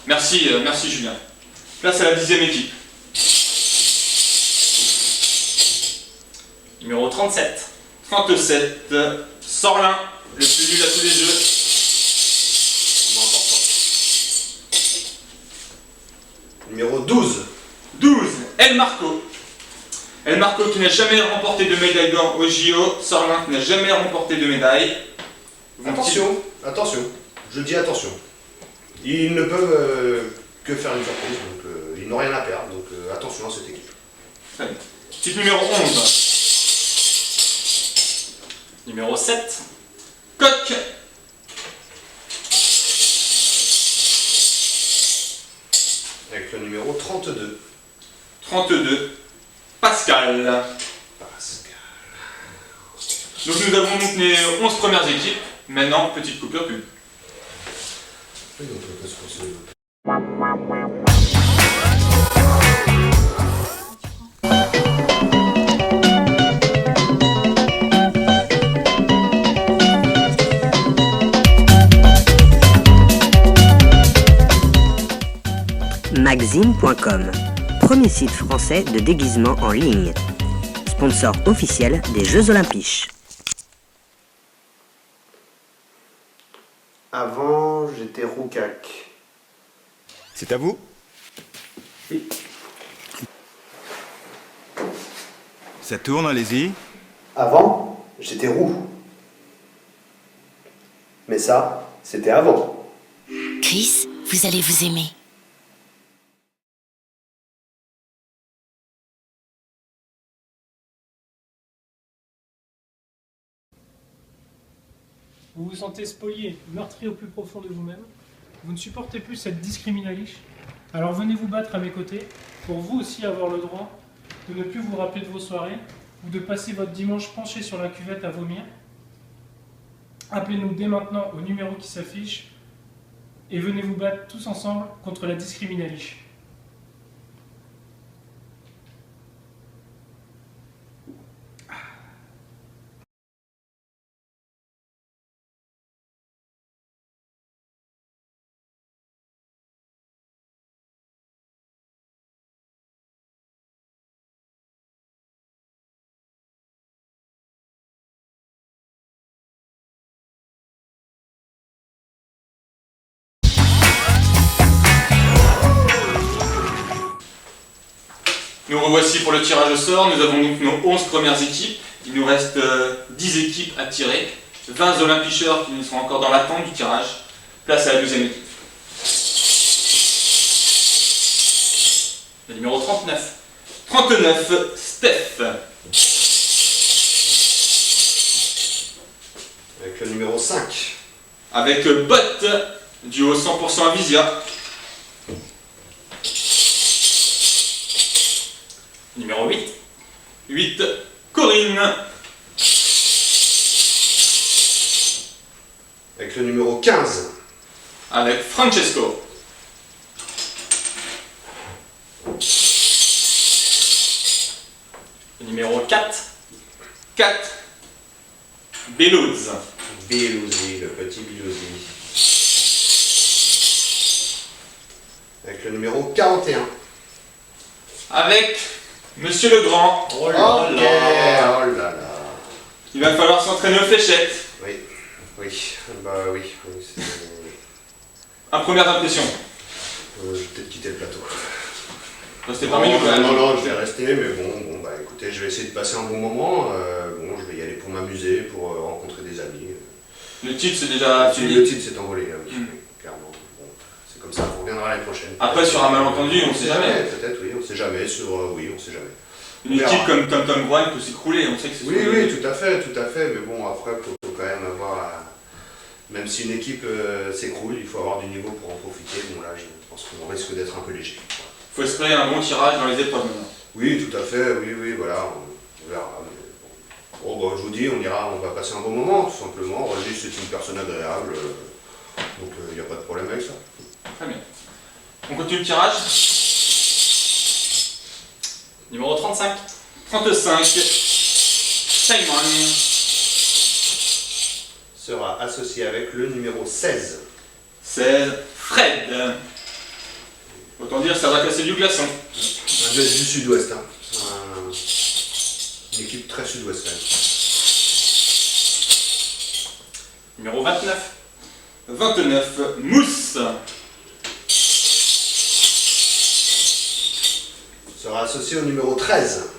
Merci Julien. Place à la 10e équipe. Numéro 37. 37, Sorlin, le plus nul à tous les jeux. Numéro 12. 12, El Marco. El Marco qui n'a jamais remporté de médaille d'or au JO. Sorlin qui n'a jamais remporté de médaille. Attention, attention. Je dis attention. Ils ne peuvent que faire une surprise, donc ils n'ont rien à perdre. Donc attention à cette équipe. Très bien. Type numéro 11. Numéro 7. Coq. Avec le numéro 32. 32, Pascal. Donc nous avons donc les 11 premières équipes. Maintenant, petite coupure pub. Oui, donc, parce qu'on se- Magazine.com, premier site français de déguisement en ligne. Sponsor officiel des Jeux Olympiques. Avant, j'étais roucac. C'est à vous? Oui. Ça tourne, allez-y. Avant, j'étais roux. Mais ça, c'était avant. Chris, vous allez vous aimer. Vous vous sentez spolié, meurtri au plus profond de vous-même. Vous ne supportez plus cette discrimination. Alors venez vous battre à mes côtés pour vous aussi avoir le droit de ne plus vous rappeler de vos soirées ou de passer votre dimanche penché sur la cuvette à vomir. Appelez-nous dès maintenant au numéro qui s'affiche et venez vous battre tous ensemble contre la discrimination. Nous revoici pour le tirage au sort. Nous avons donc nos 11 premières équipes. Il nous reste 10 équipes à tirer. 20 olympicheurs qui nous seront encore dans l'attente du tirage. Place à la 12e équipe. Le numéro 39. 39, Steph. Avec le numéro 5. Avec Bot, duo 100% Avisia. Numéro 8. 8, Corinne. Avec le numéro 15. Avec Francesco. Numéro 4. 4, Belouz. Belouzi, le petit Belouzi. Avec le numéro 41. Avec Monsieur Legrand. Oh là là. Oh là là. Il va falloir s'entraîner aux fléchettes. Oui, oui, bah oui. C'est- Un première impression. je vais peut-être quitter le plateau. Restez parmi nous quand même. Non, je vais rester, mais bon, bah écoutez, je vais essayer de passer un bon moment. Bon, je vais y aller pour m'amuser, pour rencontrer des amis. Le titre c'est déjà fini. Le titre s'est envolé, là, oui, oui, clairement. Bon, c'est comme ça, on reviendra l'année prochaine. Après, sur un malentendu, on sait jamais. Peut-être, oui, on sait jamais. Oui, on sait jamais. Une équipe comme Tom Brown peut s'écrouler, on sait que c'est Oui, oui, tout à fait, mais bon, après, il faut quand même avoir. Même si une équipe s'écroule, il faut avoir du niveau pour en profiter. Bon, là, je pense qu'on risque d'être un peu léger. Il faut espérer un bon tirage dans les épreuves maintenant. Oui, tout à fait, oui, voilà, on verra. Mais bon. Bon, bah, je vous dis, on va passer un bon moment, tout simplement. Régis, c'est une personne agréable, donc il n'y a pas de problème avec ça. Très bien. On continue le tirage. Numéro 35. 35. Simon sera associé avec le numéro 16. 16. Fred. Autant dire, ça va casser du glaçon. Un gars du sud-ouest, hein. Une équipe très sud-ouest, quand même. Numéro 29. 29. Mousse. Sera associé au numéro 13.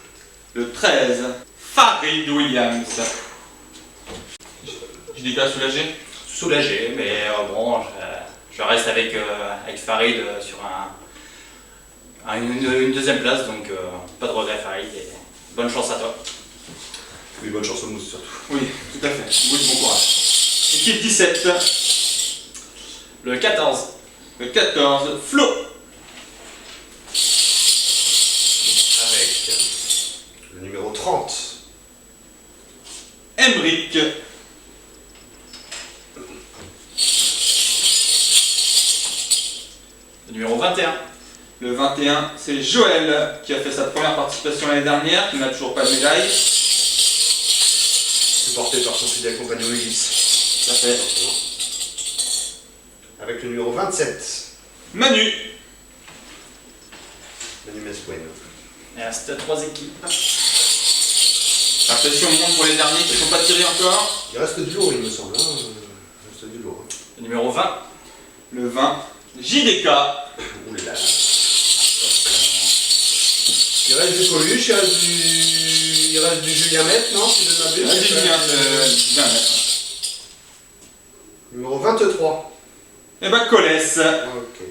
Le 13. Farid Williams. JDK soulagé? Soulagé, mais bon, je reste avec Farid sur une deuxième place, donc pas de regret Farid, et bonne chance à toi. Oui, bonne chance au Mousse surtout. Oui, tout à fait. Oui, bon courage. Équipe 17. Le 14. Le 14. Flo. Avec le numéro 30. Emric. Le numéro 21. Le 21, c'est Joël qui a fait sa première participation l'année dernière, qui n'a toujours pas de médaille. Supporté par son fidèle compagnon Ulysse. Ça fait. Avec le numéro 27. Manu. Manu Mesquen. Il reste 3 équipes. La pression monte pour les derniers qui ne sont pas tirés encore. Il reste du lourd, il me semble. Hein. Il reste du lourd. Hein. Le numéro 20. Le 20. JDK. Oulala. Il reste du Coluche, il reste du Julien Mette, non? Si je ne m'abuse. Il reste du Julien Mette. Numéro 23. Eh ben, Colès. Ok.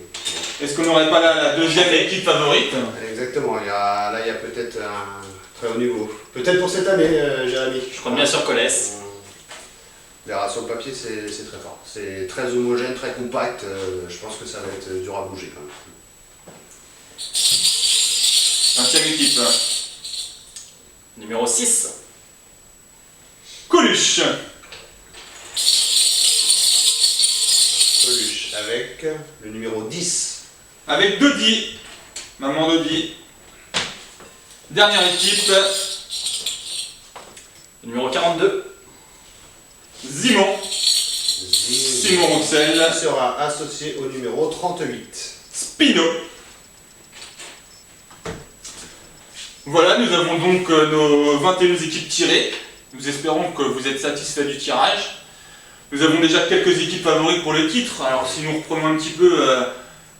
Est-ce qu'on n'aurait pas là la deuxième équipe favorite? Exactement, là il y a peut-être un très haut niveau. Peut-être pour cette année, Jérémy. Je compte bien sur Colès. On verra sur le papier, c'est très fort. C'est très homogène, très compact. Je pense que ça va être dur à bouger quand même. 20e équipe. Numéro 6. Coluche. Coluche avec le numéro 10. Avec Dodi. Maman Dodi. Dernière équipe. Le numéro 42. Simon. Simon Rouxel. Qui sera associé au numéro 38. Spino. Voilà, nous avons donc nos 21 équipes tirées. Nous espérons que vous êtes satisfaits du tirage. Nous avons déjà quelques équipes favorites pour le titre. Alors si nous reprenons un petit peu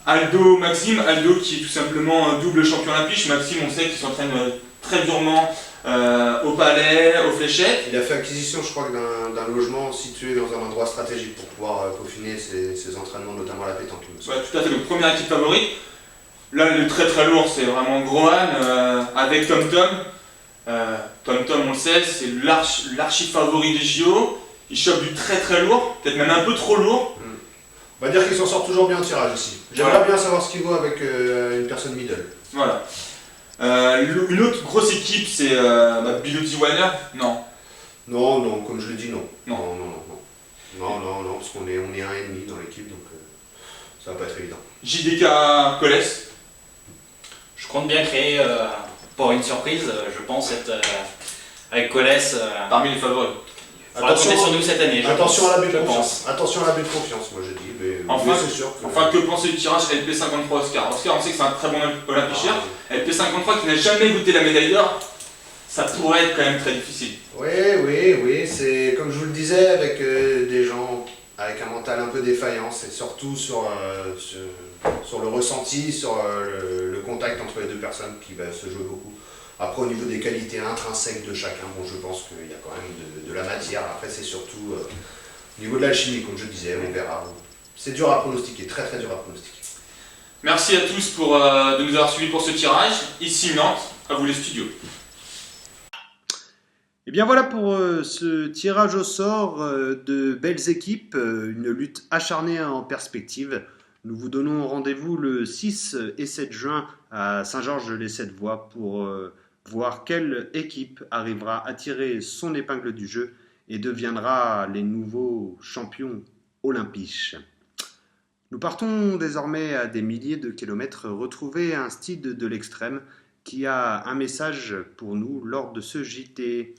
Aldo, Maxime, Aldo qui est tout simplement double champion olympique. Maxime, on sait qu'il s'entraîne très durement au Palais, aux Fléchettes. Il a fait acquisition, je crois, d'un logement situé dans un endroit stratégique pour pouvoir peaufiner ses entraînements, notamment à la pétanque. Ouais, tout à fait, donc première équipe favorite. Là, le très très lourd, c'est vraiment Grohan avec Tom Tom. Tom Tom, on le sait, c'est l'archi favori des JO. Il chope du très très lourd, peut-être même un peu trop lourd. On va dire qu'il s'en sort toujours bien en tirage aussi. J'aimerais bien savoir ce qu'il vaut avec une personne middle. Voilà. Une autre grosse équipe, c'est Billy Warner. Non. Non, comme je le dis, non. Non, parce qu'on est un et demi dans l'équipe, donc ça va pas être évident. JDK Colès. Je compte bien créer pour une surprise, je pense être avec Colès parmi les favoris. Attention sur nous cette année. Attention à l'abus de confiance. Attention à l'abus de confiance, moi je dis. Mais c'est sûr. Enfin, que penser du tirage LP53 Oscar? Oscar, on sait que c'est un très bon olympicien. LP53 qui n'a jamais goûté la médaille d'or, ça pourrait être quand même très difficile. Oui, c'est comme je vous le disais, avec des gens avec un mental un peu défaillant, c'est surtout sur le ressenti, sur le contact entre les deux personnes qui va se jouer beaucoup. Après, au niveau des qualités intrinsèques de chacun, bon, je pense qu'il y a quand même de la matière. Après, c'est surtout au niveau de l'alchimie, comme je disais, on verra. C'est dur à pronostiquer, très très dur à pronostiquer. Merci à tous de nous avoir suivis pour ce tirage. Ici Nantes, à vous les studios. Et bien voilà pour ce tirage au sort de belles équipes, une lutte acharnée en perspective. Nous vous donnons rendez-vous le 6 et 7 juin à Saint-Georges-les-Sept-Voies pour voir quelle équipe arrivera à tirer son épingle du jeu et deviendra les nouveaux champions olympiques. Nous partons désormais à des milliers de kilomètres retrouver un Steve de l'extrême qui a un message pour nous lors de ce JT.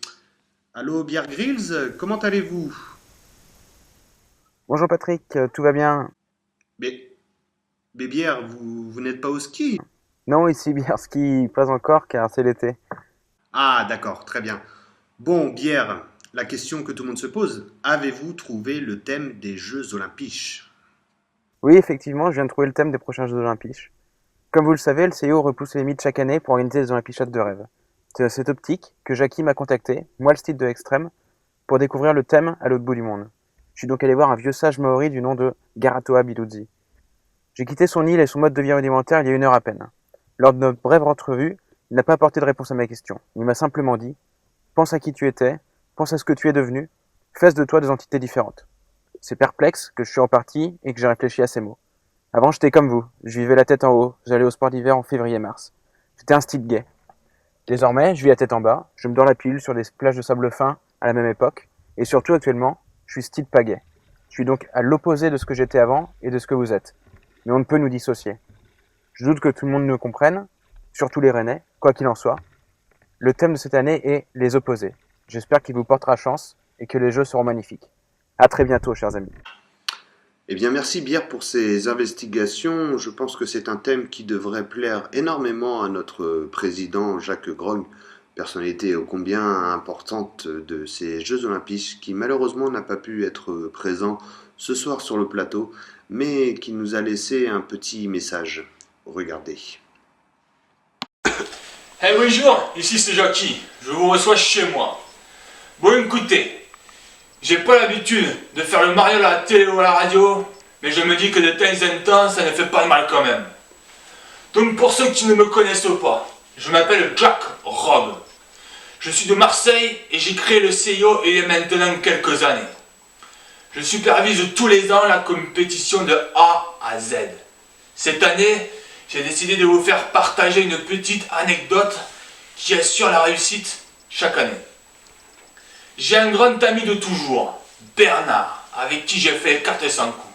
Allô Bear Grylls, comment allez-vous? Bonjour Patrick, tout va bien? Mais Bière, vous n'êtes pas au ski? Non, ici Biarski, pas encore car c'est l'été. Ah d'accord, très bien. Bon Bière, la question que tout le monde se pose, avez-vous trouvé le thème des Jeux Olympiques? Oui, effectivement, je viens de trouver le thème des prochains Jeux Olympiques. Comme vous le savez, le CIO repousse les limites chaque année pour organiser les Olympiades de rêve. C'est à cette optique que Jackie m'a contacté, moi le Steve de l'extrême, pour découvrir le thème à l'autre bout du monde. Je suis donc allé voir un vieux sage maori du nom de Garatoa Biludzi. J'ai quitté son île et son mode de vie rudimentaire il y a 1 heure à peine. Lors de notre brève entrevue, il n'a pas apporté de réponse à ma question. Il m'a simplement dit « Pense à qui tu étais, pense à ce que tu es devenu, fais de toi des entités différentes. » C'est perplexe que je suis reparti et que j'ai réfléchi à ces mots. Avant, j'étais comme vous, je vivais la tête en haut, j'allais au sport d'hiver en février-mars. J'étais un style gay. Désormais, je vis la tête en bas, je me dors la pilule sur des plages de sable fin à la même époque, et surtout actuellement, je suis style pas gay. Je suis donc à l'opposé de ce que j'étais avant et de ce que vous êtes. Mais on ne peut nous dissocier. Je doute que tout le monde nous comprenne, surtout les Rennais, quoi qu'il en soit. Le thème de cette année est les opposés. J'espère qu'il vous portera chance et que les jeux seront magnifiques. À très bientôt, chers amis. Eh bien, merci Bière pour ces investigations. Je pense que c'est un thème qui devrait plaire énormément à notre président Jacques Grogne, personnalité ô combien importante de ces Jeux Olympiques, qui malheureusement n'a pas pu être présent ce soir sur le plateau, mais qui nous a laissé un petit message. Regardez. Hey, bonjour, ici c'est Jackie, je vous reçois chez moi. Bon écoutez, j'ai pas l'habitude de faire le mariole à la télé ou à la radio, mais je me dis que de temps en temps, ça ne fait pas de mal quand même. Donc pour ceux qui ne me connaissent pas, je m'appelle Jack Robb. Je suis de Marseille et j'ai créé le CIO il y a maintenant quelques années. Je supervise tous les ans la compétition de A à Z. Cette année, j'ai décidé de vous faire partager une petite anecdote qui assure la réussite chaque année. J'ai un grand ami de toujours, Bernard, avec qui j'ai fait 400 coups.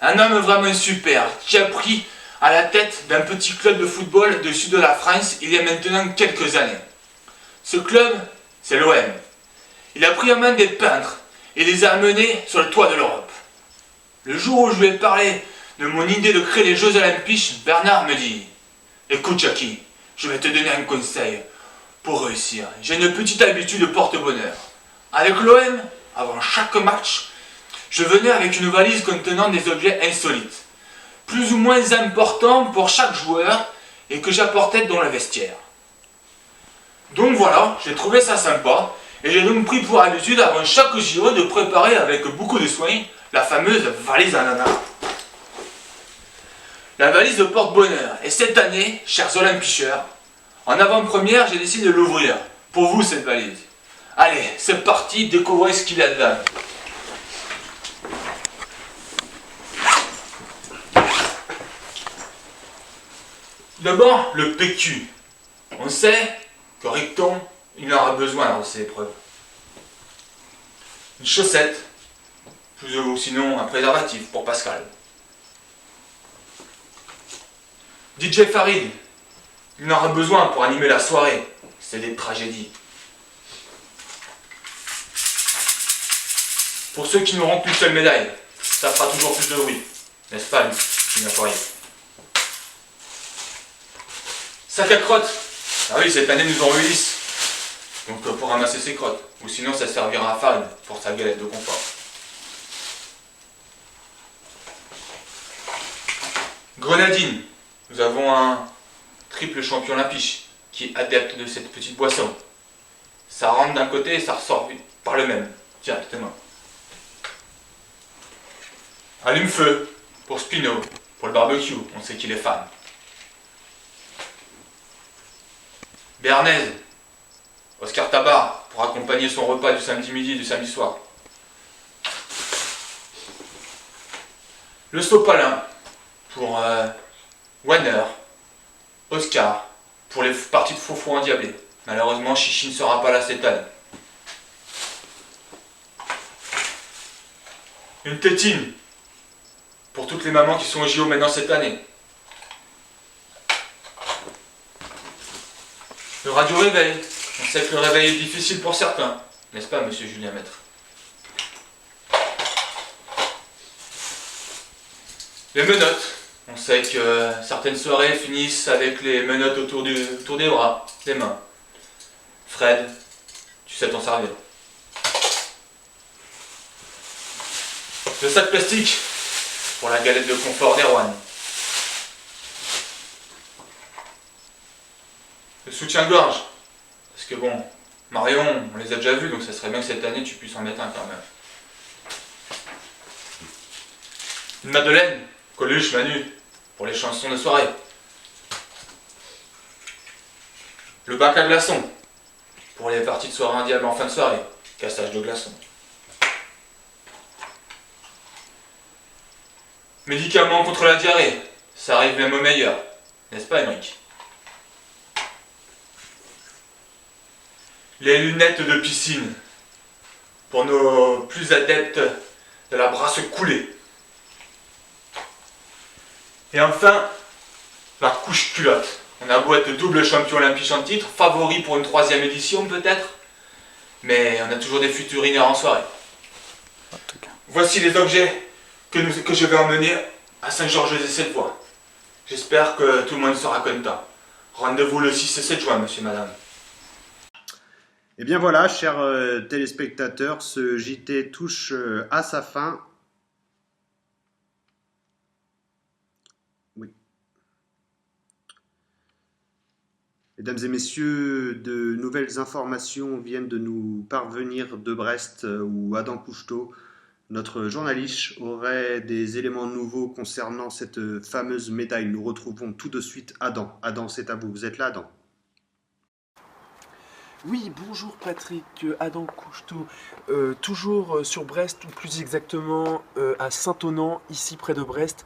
Un homme vraiment super, qui a pris à la tête d'un petit club de football du sud de la France il y a maintenant quelques années. Ce club, c'est l'OM. Il a pris en main des peintres et les a amenés sur le toit de l'Europe. Le jour où je lui ai parlé de mon idée de créer les Jeux Olympiques, Bernard me dit « Écoute Jackie, je vais te donner un conseil pour réussir. J'ai une petite habitude de porte-bonheur. Avec l'OM, avant chaque match, je venais avec une valise contenant des objets insolites, plus ou moins importants pour chaque joueur et que j'apportais dans le vestiaire. Donc voilà, j'ai trouvé ça sympa et j'ai donc pris pour habitude avant chaque JO de préparer avec beaucoup de soin la fameuse valise ananas. La valise de porte-bonheur. Et cette année, chers olympicheurs, en avant-première, j'ai décidé de l'ouvrir. Pour vous, cette valise. Allez, c'est parti, découvrez ce qu'il y a dedans. D'abord, le PQ. On sait que Ricton, il en aura besoin lors de ces épreuves. Une chaussette, plus ou sinon un préservatif pour Pascal. DJ Farid, il en aura besoin pour animer la soirée. C'est des tragédies. Pour ceux qui n'auront qu'une seule médaille, ça fera toujours plus de bruit. N'est-ce pas, lui, Julien Poirier? Sac à crottes. Ah oui, cette année, nous aurons Ulysse. Donc pour ramasser ses crottes. Ou sinon, ça servira à Farid pour sa galette de confort. Grenadine. Nous avons un triple champion olympique qui est adepte de cette petite boisson. Ça rentre d'un côté et ça ressort par le même, directement. Allume-feu pour Spino, pour le barbecue, on sait qu'il est fan. Béarnaise, Oscar Tabar, pour accompagner son repas du samedi midi et du samedi soir. Le sopalin, pour Warner, Oscar, pour les parties de faux endiablés. Malheureusement, Chichi ne sera pas là cette année. Une tétine pour toutes les mamans qui sont au JO maintenant cette année. Le radio-réveil. On sait que le réveil est difficile pour certains. N'est-ce pas, monsieur Julien Maître? Les menottes. On sait que certaines soirées finissent avec les menottes autour des bras, des mains. Fred, tu sais t'en servir. Le sac plastique pour la galette de confort d'Erwan. Le soutien-gorge. Parce que bon, Marion, on les a déjà vus, donc ça serait bien que cette année tu puisses en mettre un quand même. Une Madeleine, Coluche, Manu, pour les chansons de soirée. Le bac à glaçons, pour les parties de soirée indienne en fin de soirée. Cassage de glaçons. Médicaments contre la diarrhée, ça arrive même au meilleur. N'est-ce pas, Émeric? Les lunettes de piscine, pour nos plus adeptes de la brasse coulée. Et enfin, la couche culotte. On a beau être double champion olympique en titre, favori pour une 3e édition peut-être, mais on a toujours des futurs winners en soirée. Voici les objets que je vais emmener à Saint-Georges-des-Sept-Voies. J'espère que tout le monde sera content. Rendez-vous le 6 et 7 juin, monsieur et madame. Et bien voilà, chers téléspectateurs, ce JT touche à sa fin. Oui. Mesdames et messieurs, de nouvelles informations viennent de nous parvenir de Brest où Adam Cousteau, notre journaliste, aurait des éléments nouveaux concernant cette fameuse médaille. Nous retrouvons tout de suite Adam. Adam, c'est à vous. Vous êtes là, Adam? Oui, bonjour Patrick, Adam Cousteau, toujours sur Brest, ou plus exactement à Saint-Onant, ici près de Brest,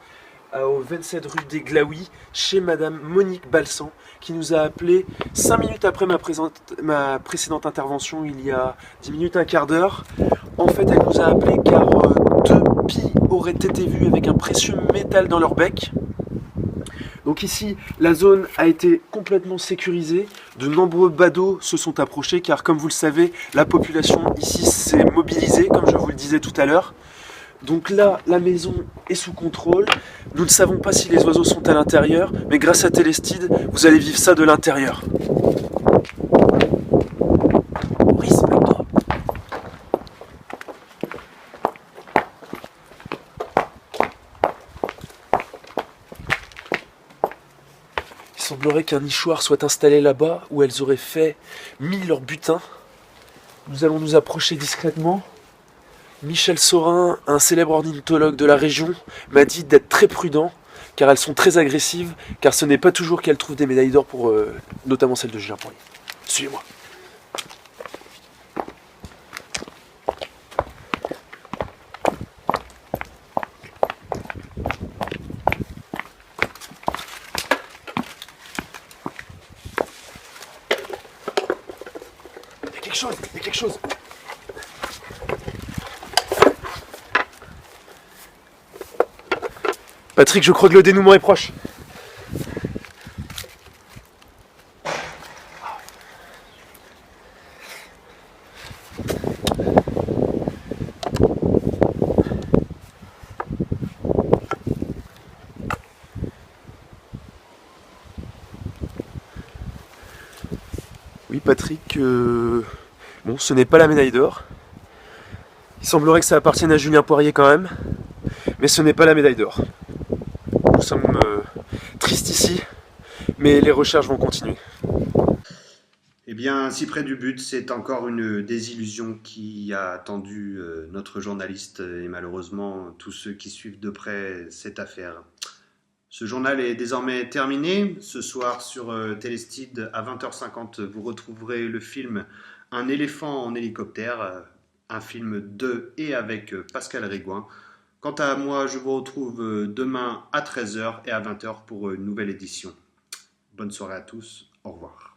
au 27 rue des Glaouis, chez Madame Monique Balsan, qui nous a appelé 5 minutes après ma précédente intervention, il y a 10 minutes, un quart d'heure. En fait, elle nous a appelé car 2 pies auraient été vues avec un précieux métal dans leur bec. Donc ici, la zone a été complètement sécurisée. De nombreux badauds se sont approchés car, comme vous le savez, la population ici s'est mobilisée, comme je vous le disais tout à l'heure. Donc là, la maison est sous contrôle. Nous ne savons pas si les oiseaux sont à l'intérieur, mais grâce à Télestide, vous allez vivre ça de l'intérieur. Il semblerait qu'un nichoir soit installé là-bas, où elles auraient mis leur butin. Nous allons nous approcher discrètement. Michel Saurin, un célèbre ornithologue de la région, m'a dit d'être très prudent, car elles sont très agressives, car ce n'est pas toujours qu'elles trouvent des médailles d'or, pour notamment celle de Julien Poirier. Suivez-moi. Il y a quelque chose. Patrick, je crois que le dénouement est proche. Oui, Patrick, bon, ce n'est pas la médaille d'or. Il semblerait que ça appartienne à Julien Poirier quand même, mais ce n'est pas la médaille d'or. Nous sommes tristes ici, mais les recherches vont continuer. Eh bien, si près du but, c'est encore une désillusion qui a attendu notre journaliste et malheureusement tous ceux qui suivent de près cette affaire. Ce journal est désormais terminé. Ce soir sur Télestide à 20h50, vous retrouverez le film Un éléphant en hélicoptère, un film de et avec Pascal Régouin. Quant à moi, je vous retrouve demain à 13h et à 20h pour une nouvelle édition. Bonne soirée à tous. Au revoir.